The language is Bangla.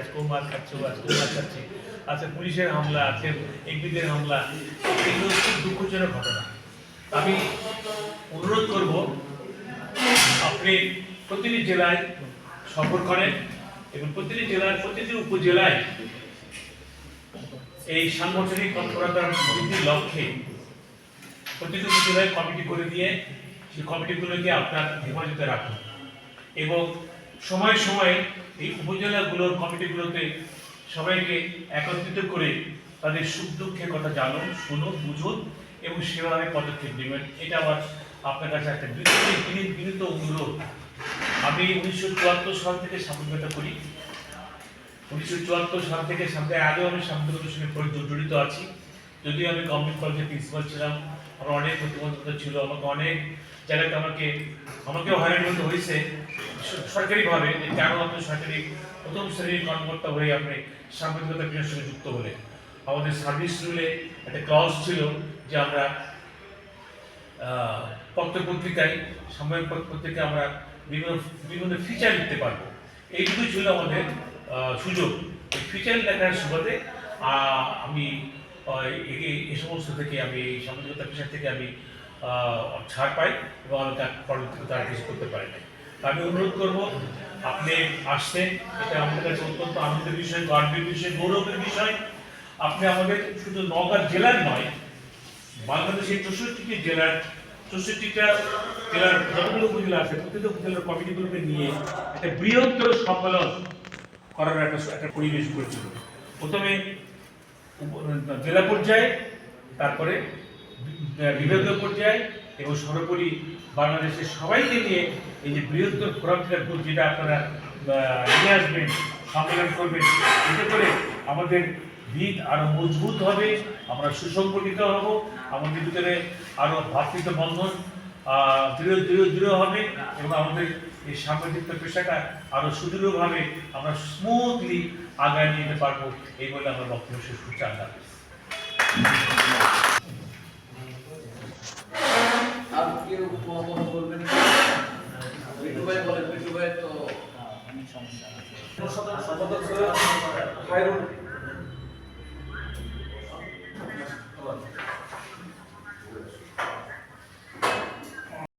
আজকেও মার খাচ্ছে, আজকেও মার খাচ্ছে, আজকে পুলিশের হামলা, আজকে এমপিদের হামলা, এগুলো খুব দুঃখজনক ঘটনা। আমি অনুরোধ করব আপনি প্রতিটি জেলায় সফর করেন এবং প্রতিটি জেলার প্রতিটি উপজেলায় এই সাংগঠনিক তৎপরতার বৃদ্ধির লক্ষ্যে প্রতিটি উপজেলায় কমিটি করে দিয়ে সেই কমিটিগুলোকে আপনার হেফাজতে রাখুন এবং সময়ে সময়ে এই উপজেলাগুলোর কমিটিগুলোতে সবাইকে একত্রিত করে তাদের সুখ দুঃখের কথা জানুন, শুনুন, বুঝুন এবং সেভাবে পদক্ষেপ নেবেন। এটা আমার আপনার কাছে একটা বিনীত অনুরোধ। আমি 1974 সাল থেকে সাংবাদিকতা করি। 1974 সাল থেকে আগেও আমি সাংবাদিকতার সঙ্গে জড়িত আছি। যদিও আমি গভর্নমেন্ট কলেজের প্রিন্সিপাল ছিলাম, আমার অনেক প্রতিবন্ধকতা ছিল, আমাকে অনেক জায়গাতে আমাকেও হয়রানি হতে হয়েছে সরকারিভাবে, যে কেন আপনি সরকারি প্রথম শ্রেণীর কর্মকর্তা হয়ে আপনি সাংবাদিকতা পেশার সঙ্গে যুক্ত হলে। আমাদের সার্ভিস রুলে একটা ক্লজ ছিল যে আমরা পত্রপত্রিকায়, সাময়িক পত্রপত্রিকায় আমরা বিভিন্ন ফিচার লিখতে পারবো। এইটুকুই ছিল আমাদের সুযোগ। এই ফিচার লেখার সুবাদে আমি এই সমস্ত থেকে আমি এই সাংবাদিকতা পেশা থেকে আমি ছাড় পাই এবং আমি পরবর্তীতে তারা কিছু করতে পারি না। আমি অনুরোধ করব আপনি আসছেন, এটা আমাদের কাছে অত্যন্ত আনন্দের বিষয়, গর্বের বিষয়, গৌরবের বিষয়। আপনি আমাদের শুধু নওগাঁ জেলার নয়, বাংলাদেশের 64টি জেলার 64টা জেলার যতগুলো উপজেলা আছে প্রত্যেকটা উপজেলার কমিটিগুলোকে নিয়ে একটা বৃহত্তর সম্মেলন করার একটা পরিবেশ করেছিল। প্রথমে জেলা পর্যায়ে, তারপরে বিভাগীয় পর্যায়ে এবং সর্বোপরি বাংলাদেশের সবাইকে নিয়ে এই যে বৃহত্তর ফোরাম যেটা আপনারা নিয়ে আসবেন, সম্মেলন করবেন, এতে করে আমাদের ভিত আরো মজবুত হবে, আমরা সুসংগঠিত হব, আমাদের ভিতরে আরো ভাতৃত্ব বন্ধন দৃঢ় হবে এবং আমাদের এই সাংবাদিকতা পেশাটা আরো সুদৃঢ়ভাবে আমরা স্মুথলি আগায় নিয়ে যেতে পারবো। এই বলে আমরা বক্তব্য শেষ করছি। আল্লাহ সমস্যা